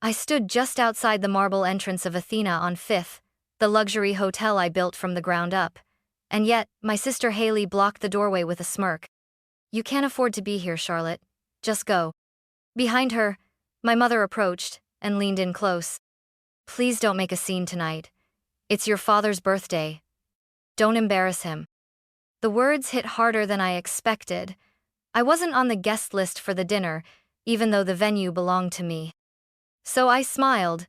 I stood just outside the marble entrance of Athena on Fifth, the luxury hotel I built from the ground up. And yet, my sister Haley blocked the doorway with a smirk. "You can't afford to be here, Charlotte. Just go." Behind her, my mother approached and leaned in close. "Please don't make a scene tonight. It's your father's birthday. Don't embarrass him." The words hit harder than I expected. I wasn't on the guest list for the dinner, even though the venue belonged to me. So I smiled,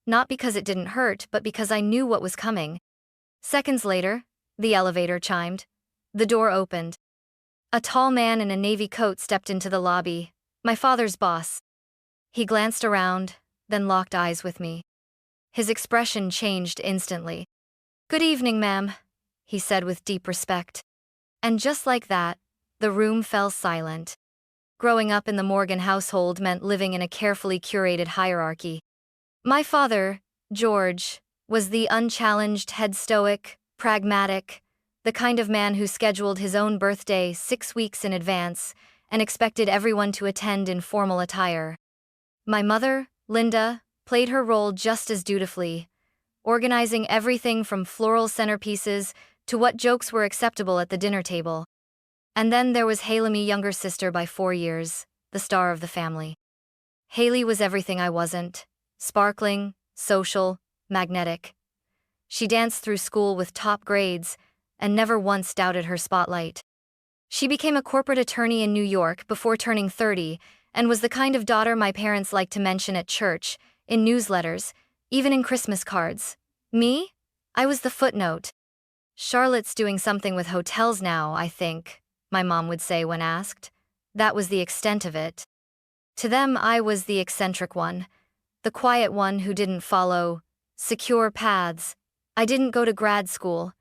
not because it didn't hurt, but because I knew what was coming. Seconds later, the elevator chimed. The door opened. A tall man in a navy coat stepped into the lobby, my father's boss. He glanced around, then locked eyes with me. His expression changed instantly. "Good evening, ma'am," he said with deep respect. And just like that, the room fell silent. Growing up in the Morgan household meant living in a carefully curated hierarchy. My father, George, was the unchallenged head stoic, pragmatic, the kind of man who scheduled his own birthday 6 weeks in advance and expected everyone to attend in formal attire. My mother, Linda, played her role just as dutifully, organizing everything from floral centerpieces to what jokes were acceptable at the dinner table. And then there was Haley, younger sister by 4 years, the star of the family. Haley was everything I wasn't: sparkling, social, magnetic. She danced through school with top grades and never once doubted her spotlight. She became a corporate attorney in New York before turning 30 and was the kind of daughter my parents liked to mention at church, in newsletters, even in Christmas cards. Me? I was the footnote. "Charlotte's doing something with hotels now, I think," my mom would say when asked. That was the extent of it. To them, I was the eccentric one, the quiet one who didn't follow secure paths. I didn't go to grad school.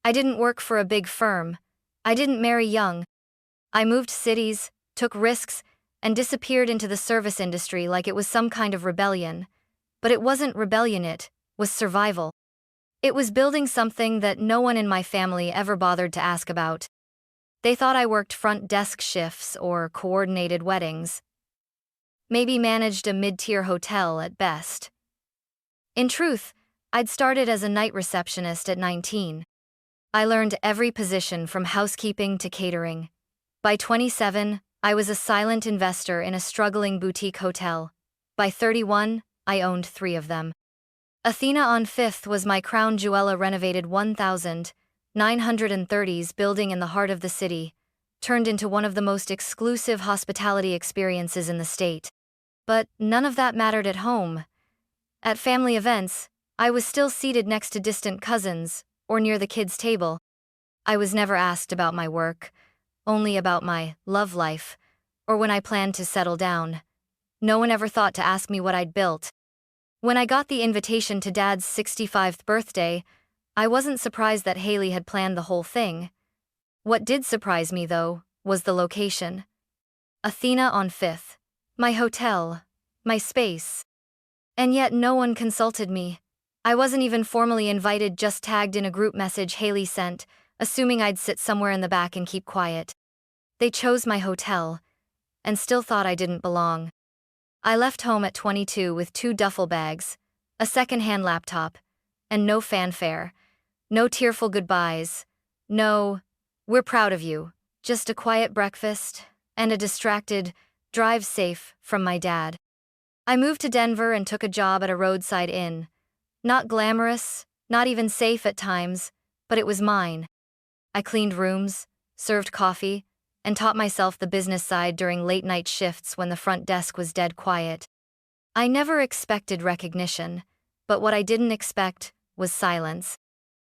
I didn't work for a big firm. I didn't marry young. I moved cities, took risks, and disappeared into the service industry like it was some kind of rebellion. But it wasn't rebellion, it was survival. It was building something that no one in my family ever bothered to ask about. They thought I worked front desk shifts or coordinated weddings. Maybe managed a mid-tier hotel at best. In truth, I'd started as a night receptionist at 19. I learned every position from housekeeping to catering. By 27, I was a silent investor in a struggling boutique hotel. By 31, I owned 3 of them. Athena on Fifth was my crown jewel, a renovated 1,930s building in the heart of the city, turned into one of the most exclusive hospitality experiences in the state. But none of that mattered at home. At family events, I was still seated next to distant cousins or near the kids' table. I was never asked about my work, only about my love life, or when I planned to settle down. No one ever thought to ask me what I'd built. When I got the invitation to Dad's 65th birthday, I wasn't surprised that Haley had planned the whole thing. What did surprise me, though, was the location. Athena on Fifth. My hotel. My space. And yet no one consulted me. I wasn't even formally invited, just tagged in a group message Haley sent, assuming I'd sit somewhere in the back and keep quiet. They chose my hotel, and still thought I didn't belong. I left home at 22 with 2 duffel bags, a second-hand laptop, and no fanfare, no tearful goodbyes, no, "We're proud of you," just a quiet breakfast and a distracted, "Drive safe" from my dad. I moved to Denver and took a job at a roadside inn. Not glamorous, not even safe at times, but it was mine. I cleaned rooms, served coffee, and taught myself the business side during late-night shifts when the front desk was dead quiet. I never expected recognition, but what I didn't expect was silence.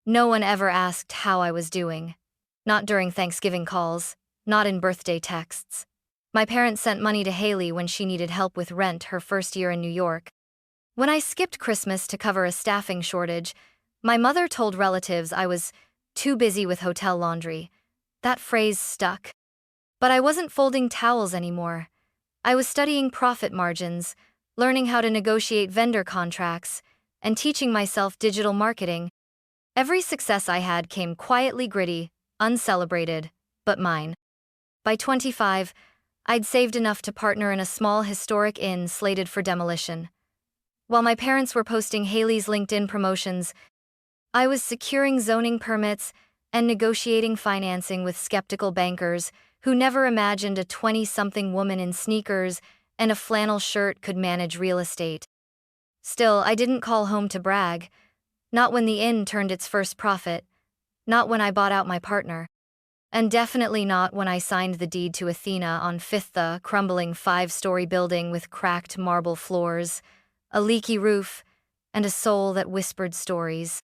No one ever asked how I was doing. Not during Thanksgiving calls, not in birthday texts. My parents sent money to Haley when she needed help with rent her first year in New York. When I skipped Christmas to cover a staffing shortage, my mother told relatives I was too busy with hotel laundry. That phrase stuck. But I wasn't folding towels anymore. I was studying profit margins, learning how to negotiate vendor contracts, and teaching myself digital marketing. Every success I had came quietly, gritty, uncelebrated, but mine. By 25, I'd saved enough to partner in a small historic inn slated for demolition. While my parents were posting Haley's LinkedIn promotions, I was securing zoning permits and negotiating financing with skeptical bankers who never imagined a 20-something woman in sneakers and a flannel shirt could manage real estate. Still, I didn't call home to brag. Not when the inn turned its first profit. Not when I bought out my partner. And definitely not when I signed the deed to Athena on Fifth, the crumbling 5-story building with cracked marble floors, a leaky roof, and a soul that whispered stories.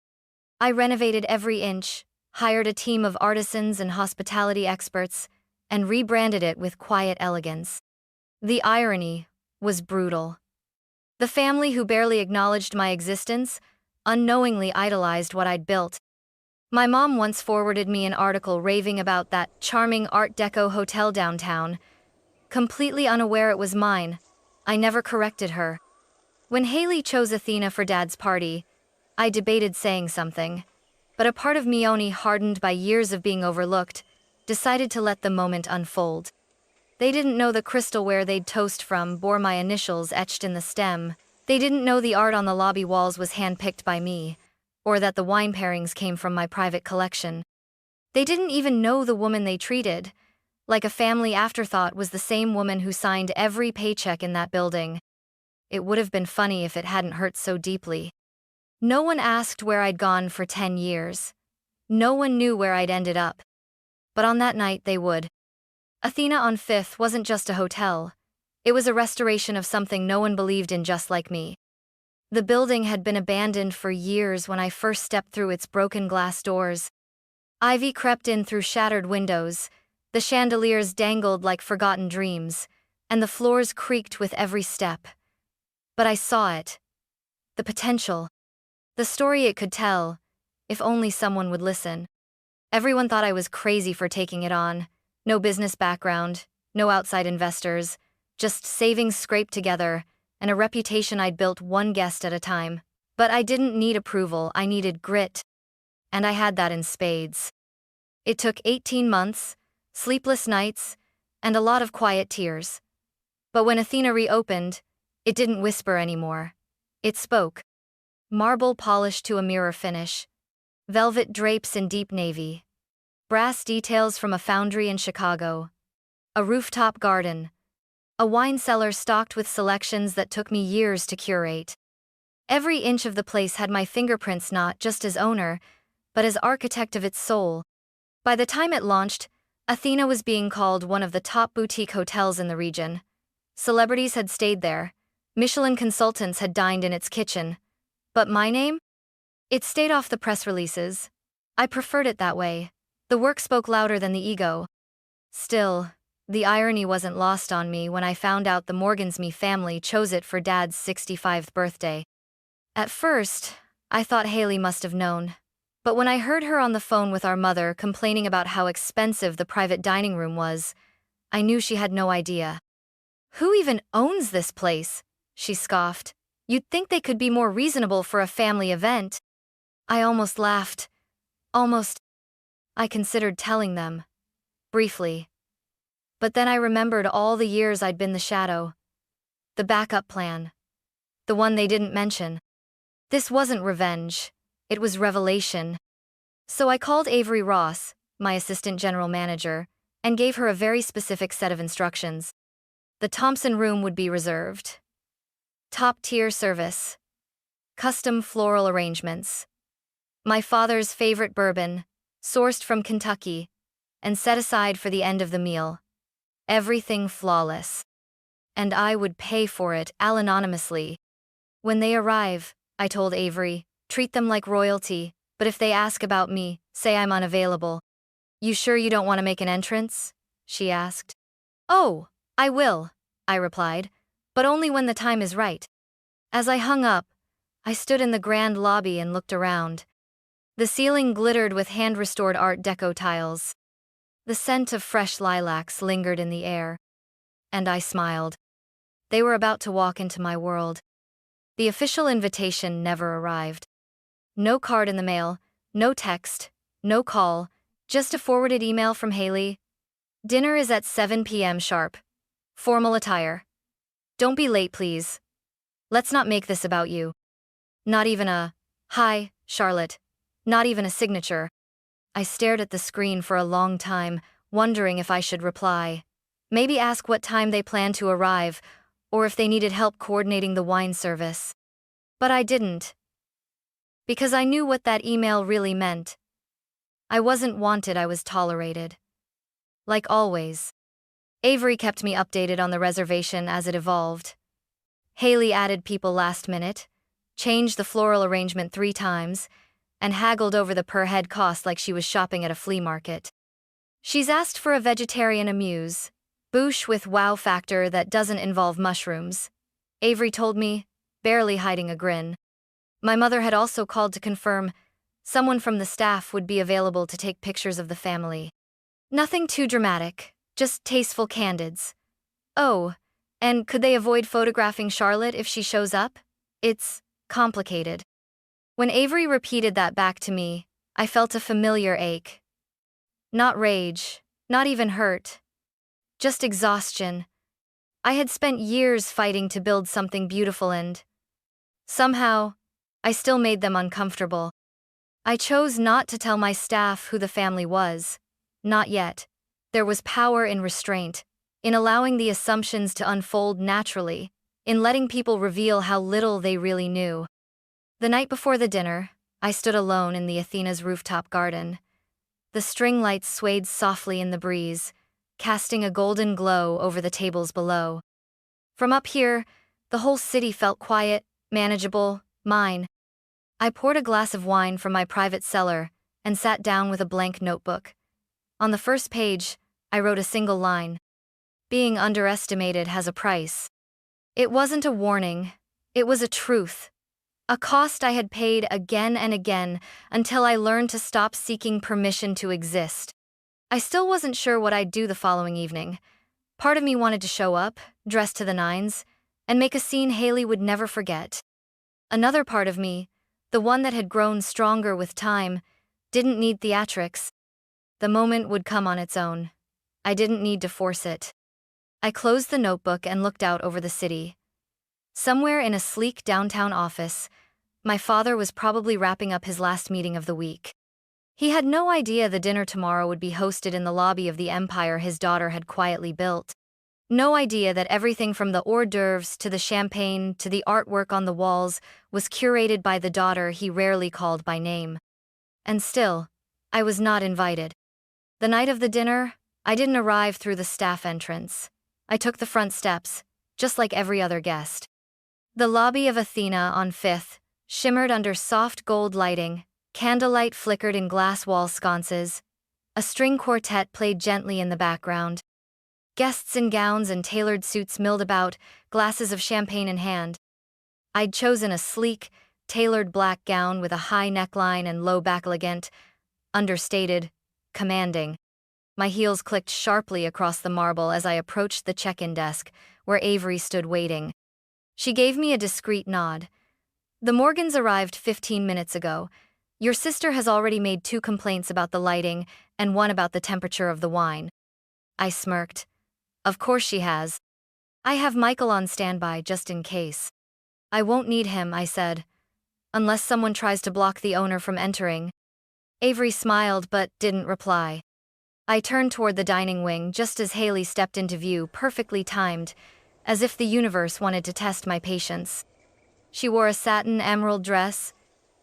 I renovated every inch, hired a team of artisans and hospitality experts, and rebranded it with quiet elegance. The irony was brutal. The family who barely acknowledged my existence unknowingly idolized what I'd built. My mom once forwarded me an article raving about that charming Art Deco hotel downtown. Completely unaware it was mine, I never corrected her. When Haley chose Athena for Dad's party, I debated saying something, but a part of me, only hardened by years of being overlooked, decided to let the moment unfold. They didn't know the crystalware they'd toast from bore my initials etched in the stem. They didn't know the art on the lobby walls was handpicked by me, or that the wine pairings came from my private collection. They didn't even know the woman they treated, like a family afterthought, was the same woman who signed every paycheck in that building. It would have been funny if it hadn't hurt so deeply. No one asked where I'd gone for 10 years. No one knew where I'd ended up. But on that night they would. Athena on Fifth wasn't just a hotel. It was a restoration of something no one believed in just like me. The building had been abandoned for years when I first stepped through its broken glass doors. Ivy crept in through shattered windows, the chandeliers dangled like forgotten dreams, and the floors creaked with every step. But I saw it. The potential. The story it could tell, if only someone would listen. Everyone thought I was crazy for taking it on. No business background, no outside investors, just savings scraped together, and a reputation I'd built one guest at a time. But I didn't need approval, I needed grit. And I had that in spades. It took 18 months, sleepless nights, and a lot of quiet tears. But when Athena reopened, it didn't whisper anymore. It spoke. Marble polished to a mirror finish. Velvet drapes in deep navy. Brass details from a foundry in Chicago. A rooftop garden. A wine cellar stocked with selections that took me years to curate. Every inch of the place had my fingerprints, not just as owner, but as architect of its soul. By the time it launched, Athena was being called one of the top boutique hotels in the region. Celebrities had stayed there. Michelin consultants had dined in its kitchen. But my name? It stayed off the press releases. I preferred it that way. The work spoke louder than the ego. Still, the irony wasn't lost on me when I found out the Morgansme family chose it for Dad's 65th birthday. At first, I thought Haley must have known. But when I heard her on the phone with our mother complaining about how expensive the private dining room was, I knew she had no idea. "Who even owns this place?" she scoffed. "You'd think they could be more reasonable for a family event." I almost laughed. Almost. I considered telling them. Briefly. But then I remembered all the years I'd been the shadow. The backup plan. The one they didn't mention. This wasn't revenge. It was revelation. So I called Avery Ross, my assistant general manager, and gave her a very specific set of instructions. The Thompson room would be reserved. Top-tier service. Custom floral arrangements. My father's favorite bourbon, sourced from Kentucky, and set aside for the end of the meal. Everything flawless. And I would pay for it, anonymously. "When they arrive," I told Avery, "treat them like royalty, but if they ask about me, say I'm unavailable." "You sure you don't want to make an entrance?" she asked. "Oh, I will," I replied, "but only when the time is right." As I hung up, I stood in the grand lobby and looked around. The ceiling glittered with hand-restored Art Deco tiles. The scent of fresh lilacs lingered in the air. And I smiled. They were about to walk into my world. The official invitation never arrived. No card in the mail, no text, no call, just a forwarded email from Haley. "Dinner is at 7 p.m. sharp. Formal attire. Don't be late, please." Let's not make this about you. Not even a, "Hi, Charlotte." Not even a signature. I stared at the screen for a long time, wondering if I should reply. Maybe ask what time they planned to arrive, or if they needed help coordinating the wine service. But I didn't. Because I knew what that email really meant. I wasn't wanted, I was tolerated. Like always. Avery kept me updated on the reservation as it evolved. Haley added people last minute, changed the floral arrangement 3 times, and haggled over the per-head cost like she was shopping at a flea market. She's asked for a vegetarian amuse, bouche with wow factor that doesn't involve mushrooms, Avery told me, barely hiding a grin. My mother had also called to confirm someone from the staff would be available to take pictures of the family. Nothing too dramatic, just tasteful candids. Oh, and could they avoid photographing Charlotte if she shows up? It's complicated. When Avery repeated that back to me, I felt a familiar ache. Not rage, not even hurt. Just exhaustion. I had spent years fighting to build something beautiful and somehow, I still made them uncomfortable. I chose not to tell my staff who the family was. Not yet. There was power in restraint, in allowing the assumptions to unfold naturally, in letting people reveal how little they really knew. The night before the dinner, I stood alone in the Athena's rooftop garden. The string lights swayed softly in the breeze, casting a golden glow over the tables below. From up here, the whole city felt quiet, manageable, mine. I poured a glass of wine from my private cellar and sat down with a blank notebook. On the first page, I wrote a single line. Being underestimated has a price. It wasn't a warning, it was a truth. A cost I had paid again and again until I learned to stop seeking permission to exist. I still wasn't sure what I'd do the following evening. Part of me wanted to show up, dressed to the nines, and make a scene Haley would never forget. Another part of me, the one that had grown stronger with time, didn't need theatrics. The moment would come on its own. I didn't need to force it. I closed the notebook and looked out over the city. Somewhere in a sleek downtown office, my father was probably wrapping up his last meeting of the week. He had no idea the dinner tomorrow would be hosted in the lobby of the empire his daughter had quietly built. No idea that everything from the hors d'oeuvres to the champagne to the artwork on the walls was curated by the daughter he rarely called by name. And still, I was not invited. The night of the dinner, I didn't arrive through the staff entrance. I took the front steps, just like every other guest. The lobby of Athena on 5th shimmered under soft gold lighting, candlelight flickered in glass wall sconces. A string quartet played gently in the background. Guests in gowns and tailored suits milled about, glasses of champagne in hand. I'd chosen a sleek, tailored black gown with a high neckline and low back, elegant, understated, commanding. My heels clicked sharply across the marble as I approached the check-in desk, where Avery stood waiting. She gave me a discreet nod. The Morgans arrived 15 minutes ago. Your sister has already made 2 complaints about the lighting and 1 about the temperature of the wine. I smirked. Of course she has. I have Michael on standby just in case. I won't need him, I said. Unless someone tries to block the owner from entering. Avery smiled but didn't reply. I turned toward the dining wing just as Haley stepped into view, perfectly timed, as if the universe wanted to test my patience. She wore a satin emerald dress,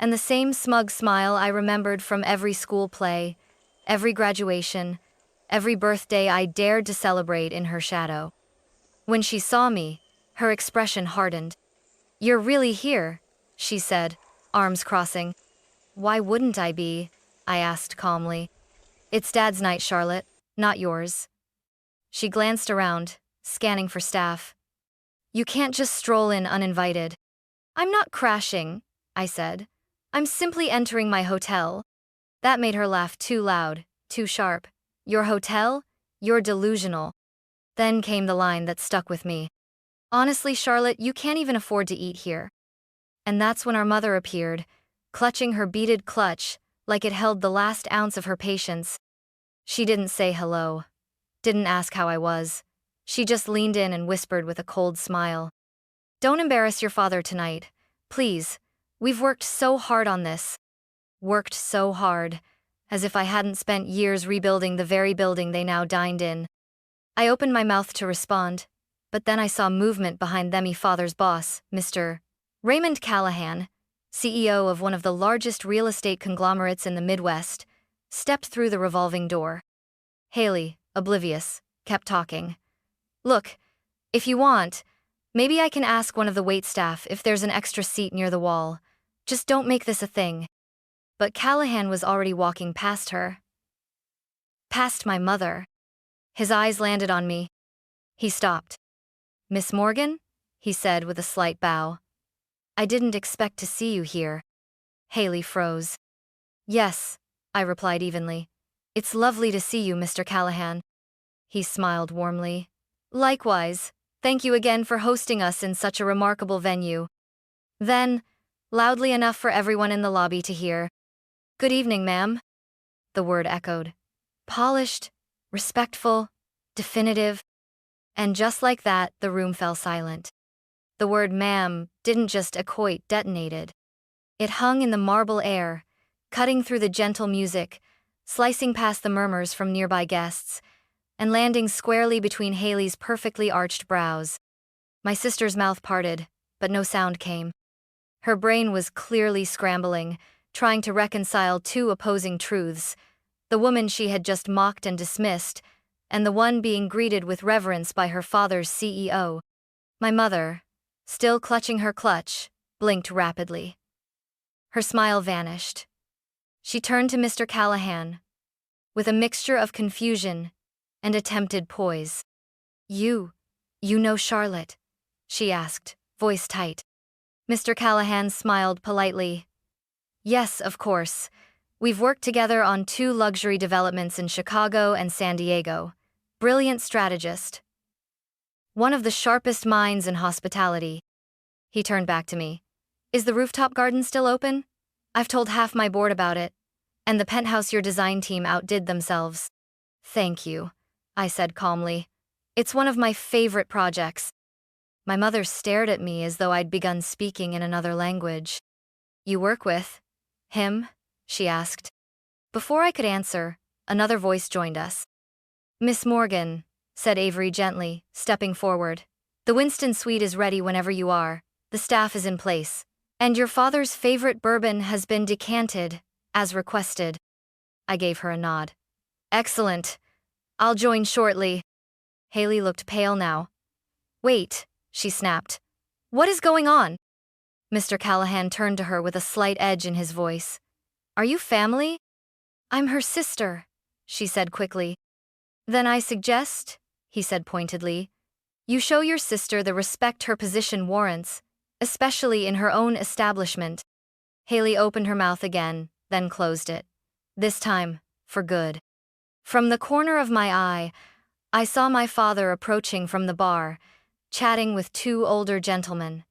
and the same smug smile I remembered from every school play, every graduation, every birthday I dared to celebrate in her shadow. When she saw me, her expression hardened. "You're really here," she said, arms crossing. "Why wouldn't I be?" I asked calmly. "It's Dad's night, Charlotte, not yours." She glanced around, scanning for staff. "You can't just stroll in uninvited." "I'm not crashing," I said. "I'm simply entering my hotel." That made her laugh too loud, too sharp. "Your hotel? You're delusional." Then came the line that stuck with me. "Honestly, Charlotte, you can't even afford to eat here." And that's when our mother appeared, clutching her beaded clutch like it held the last ounce of her patience. She didn't say hello, didn't ask how I was. She just leaned in and whispered with a cold smile. Don't embarrass your father tonight. Please. We've worked so hard on this. Worked so hard. As if I hadn't spent years rebuilding the very building they now dined in. I opened my mouth to respond, but then I saw movement behind them. Father's boss, Mr. Raymond Callahan, CEO of one of the largest real estate conglomerates in the Midwest, stepped through the revolving door. Haley, oblivious, kept talking. Look, if you want, maybe I can ask one of the waitstaff if there's an extra seat near the wall. Just don't make this a thing. But Callahan was already walking past her. Past my mother. His eyes landed on me. He stopped. Miss Morgan? He said with a slight bow. I didn't expect to see you here. Haley froze. Yes, I replied evenly. It's lovely to see you, Mr. Callahan. He smiled warmly. Likewise, thank you again for hosting us in such a remarkable venue. Then, loudly enough for everyone in the lobby to hear. Good evening, ma'am. The word echoed. Polished, respectful, definitive. And just like that, the room fell silent. The word ma'am didn't just echote, detonated. It hung in the marble air, cutting through the gentle music, slicing past the murmurs from nearby guests, and landing squarely between Haley's perfectly arched brows. My sister's mouth parted, but no sound came. Her brain was clearly scrambling, trying to reconcile two opposing truths, the woman she had just mocked and dismissed, and the one being greeted with reverence by her father's CEO. My mother, still clutching her clutch, blinked rapidly. Her smile vanished. She turned to Mr. Callahan, with a mixture of confusion and attempted poise. You know Charlotte? She asked, voice tight. Mr. Callahan smiled politely. Yes, of course. We've worked together on 2 luxury developments in Chicago and San Diego. Brilliant strategist. One of the sharpest minds in hospitality. He turned back to me. Is the rooftop garden still open? I've told half my board about it. And the penthouse your design team outdid themselves. Thank you, I said calmly. It's one of my favorite projects. My mother stared at me as though I'd begun speaking in another language. You work with him? She asked. Before I could answer, another voice joined us. Miss Morgan, said Avery gently, stepping forward. The Winston suite is ready whenever you are. The staff is in place. And your father's favorite bourbon has been decanted, as requested. I gave her a nod. Excellent. I'll join shortly. Haley looked pale now. Wait, she snapped. What is going on? Mr. Callahan turned to her with a slight edge in his voice. Are you family? I'm her sister, she said quickly. Then I suggest, he said pointedly, you show your sister the respect her position warrants, especially in her own establishment. Haley opened her mouth again, then closed it. This time, for good. From the corner of my eye, I saw my father approaching from the bar, chatting with 2 older gentlemen.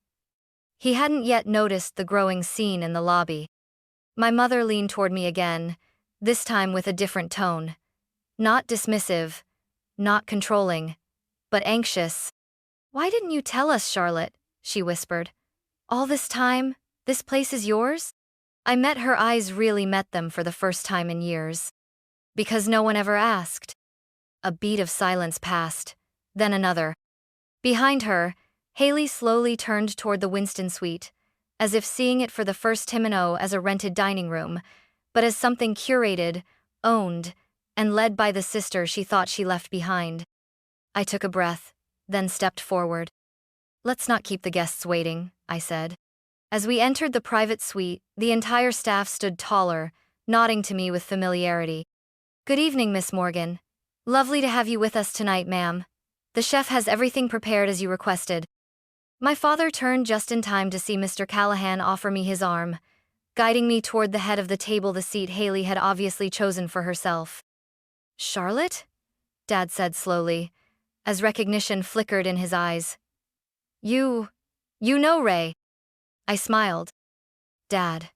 He hadn't yet noticed the growing scene in the lobby. My mother leaned toward me again, this time with a different tone. Not dismissive, not controlling, but anxious. Why didn't you tell us, Charlotte? She whispered. All this time, this place is yours? I met her eyes really met them for the first time in years. Because no one ever asked. A beat of silence passed, then another. Behind her, Haley slowly turned toward the Winston suite, as if seeing it for the first time as a rented dining room, but as something curated, owned, and led by the sister she thought she left behind. I took a breath, then stepped forward. Let's not keep the guests waiting, I said. As we entered the private suite, the entire staff stood taller, nodding to me with familiarity. Good evening, Miss Morgan. Lovely to have you with us tonight, ma'am. The chef has everything prepared as you requested. My father turned just in time to see Mr. Callahan offer me his arm, guiding me toward the head of the table, the seat Haley had obviously chosen for herself. Charlotte? Dad said slowly, as recognition flickered in his eyes. You know Ray. I smiled. Dad,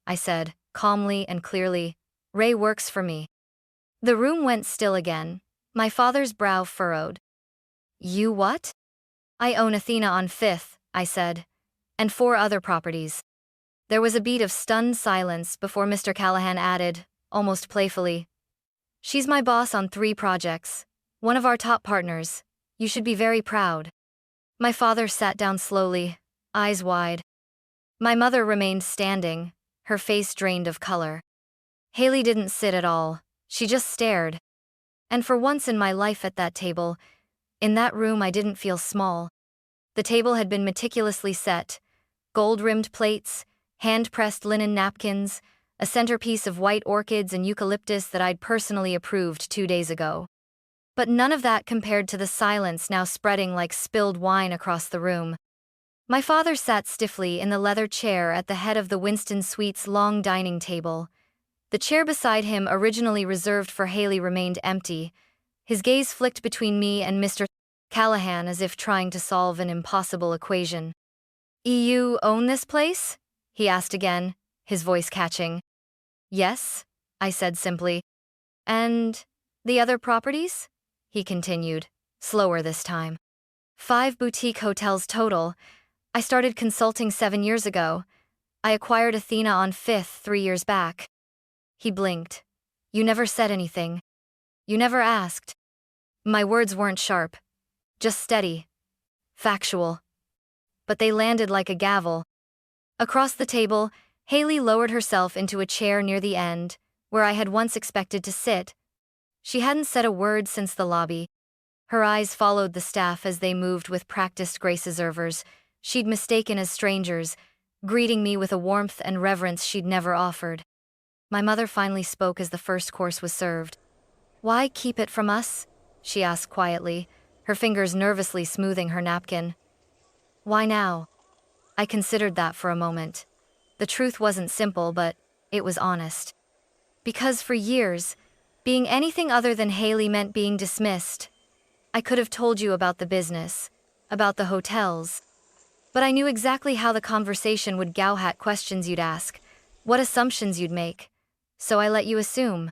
I said, calmly and clearly, Ray works for me. The room went still again, my father's brow furrowed. You what? I own Athena on 5th, I said. And 4 other properties. There was a beat of stunned silence before Mr. Callahan added, almost playfully. She's my boss on 3 projects. One of our top partners. You should be very proud. My father sat down slowly, eyes wide. My mother remained standing, her face drained of color. Haley didn't sit at all, she just stared. And for once in my life at that table, in that room I didn't feel small. The table had been meticulously set, gold-rimmed plates, hand-pressed linen napkins, a centerpiece of white orchids and eucalyptus that I'd personally approved 2 days ago. But none of that compared to the silence now spreading like spilled wine across the room. My father sat stiffly in the leather chair at the head of the Winston Suite's long dining table. The chair beside him, originally reserved for Haley, remained empty. His gaze flicked between me and Mr. Callahan as if trying to solve an impossible equation. "You own this place?" he asked again, his voice catching. "Yes," I said simply. "And the other properties?" he continued, slower this time. "5 boutique hotels total. I started consulting 7 years ago. I acquired Athena on 5th 3 years back." He blinked. "You never said anything. You never asked." My words weren't sharp, just steady, factual. But they landed like a gavel. Across the table, Haley lowered herself into a chair near the end, where I had once expected to sit. She hadn't said a word since the lobby. Her eyes followed the staff as they moved with practiced grace-observers she'd mistaken as strangers, greeting me with a warmth and reverence she'd never offered. My mother finally spoke as the first course was served. "Why keep it from us?" she asked quietly, her fingers nervously smoothing her napkin. "Why now?" I considered that for a moment. The truth wasn't simple, but it was honest. Because for years, being anything other than Haley meant being dismissed. I could have told you about the business, about the hotels. But I knew exactly how the conversation would go, at questions you'd ask, what assumptions you'd make. So I let you assume.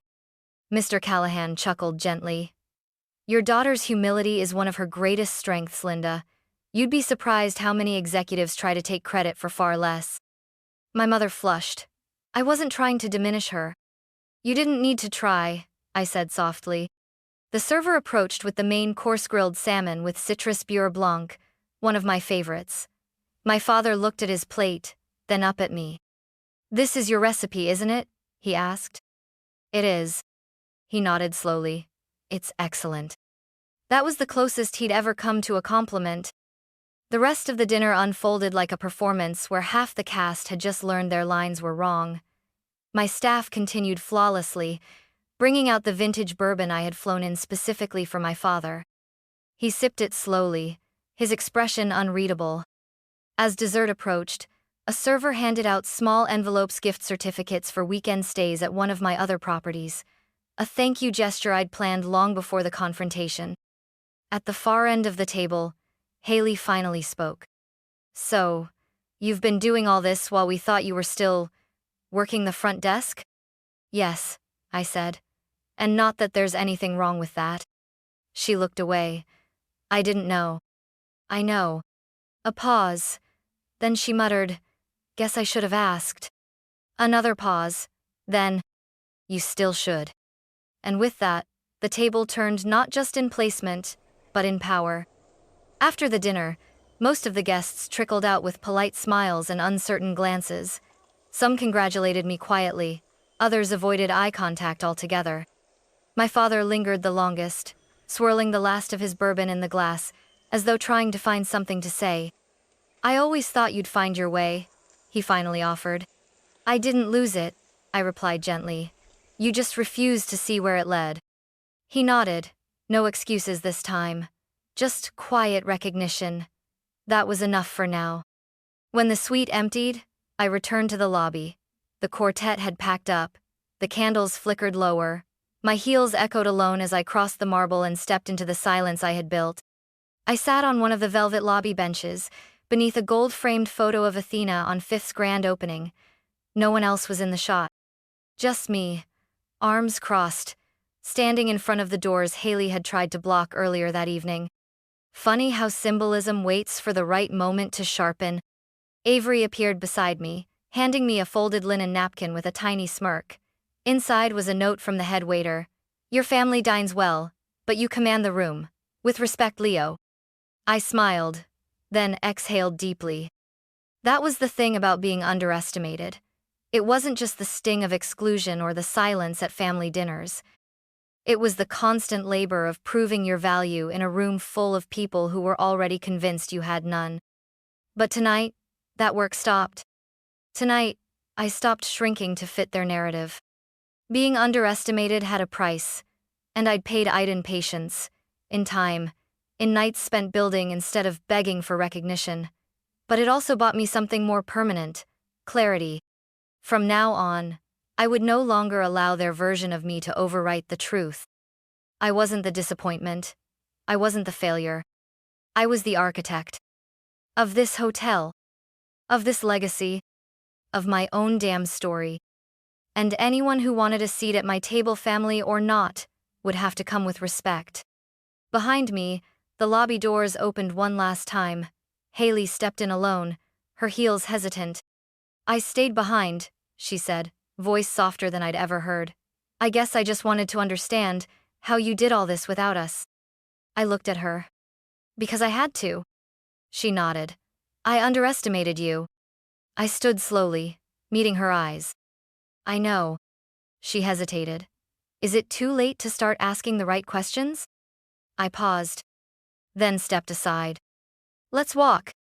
Mr. Callahan chuckled gently. "Your daughter's humility is one of her greatest strengths, Linda. You'd be surprised how many executives try to take credit for far less." My mother flushed. I wasn't trying to diminish her. "You didn't need to try," I said softly. The server approached with the main course, grilled salmon with citrus beurre blanc, one of my favorites. My father looked at his plate, then up at me. "This is your recipe, isn't it?" he asked. "It is." He nodded slowly. "It's excellent." That was the closest he'd ever come to a compliment. The rest of the dinner unfolded like a performance where half the cast had just learned their lines were wrong. My staff continued flawlessly, bringing out the vintage bourbon I had flown in specifically for my father. He sipped it slowly, his expression unreadable. As dessert approached, a server handed out small envelopes, gift certificates for weekend stays at one of my other properties, a thank you gesture I'd planned long before the confrontation. At the far end of the table, Haley finally spoke. "So, you've been doing all this while we thought you were still working the front desk?" "Yes," I said. "And not that there's anything wrong with that." She looked away. "I didn't know." "I know." A pause. Then she muttered, "Guess I should have asked." Another pause. Then, "You still should." And with that, the table turned not just in placement, but in power. After the dinner, most of the guests trickled out with polite smiles and uncertain glances. Some congratulated me quietly, others avoided eye contact altogether. My father lingered the longest, swirling the last of his bourbon in the glass, as though trying to find something to say. "I always thought you'd find your way," he finally offered. "I didn't lose it," I replied gently. "You just refused to see where it led." He nodded, no excuses this time. Just quiet recognition. That was enough for now. When the suite emptied, I returned to the lobby. The quartet had packed up. The candles flickered lower. My heels echoed alone as I crossed the marble and stepped into the silence I had built. I sat on one of the velvet lobby benches, beneath a gold-framed photo of Athena on Fifth's grand opening. No one else was in the shot. Just me, arms crossed, standing in front of the doors Haley had tried to block earlier that evening. Funny how symbolism waits for the right moment to sharpen. Avery appeared beside me, handing me a folded linen napkin with a tiny smirk. Inside was a note from the head waiter. Your family dines well, but you command the room. With respect, Leo. I smiled, then exhaled deeply. That was the thing about being underestimated. It wasn't just the sting of exclusion or the silence at family dinners. It was the constant labor of proving your value in a room full of people who were already convinced you had none. But tonight, that work stopped. Tonight, I stopped shrinking to fit their narrative. Being underestimated had a price, and I'd paid it in patience, in time, in nights spent building instead of begging for recognition. But it also bought me something more permanent: clarity. From now on, I would no longer allow their version of me to overwrite the truth. I wasn't the disappointment. I wasn't the failure. I was the architect. Of this hotel. Of this legacy. Of my own damn story. And anyone who wanted a seat at my table, family or not, would have to come with respect. Behind me, the lobby doors opened one last time. Haley stepped in alone, her heels hesitant. I stayed behind, she said, voice softer than I'd ever heard. I guess I just wanted to understand how you did all this without us. I looked at her. Because I had to. She nodded. I underestimated you. I stood slowly, meeting her eyes. I know. She hesitated. Is it too late to start asking the right questions? I paused. Then stepped aside. Let's walk.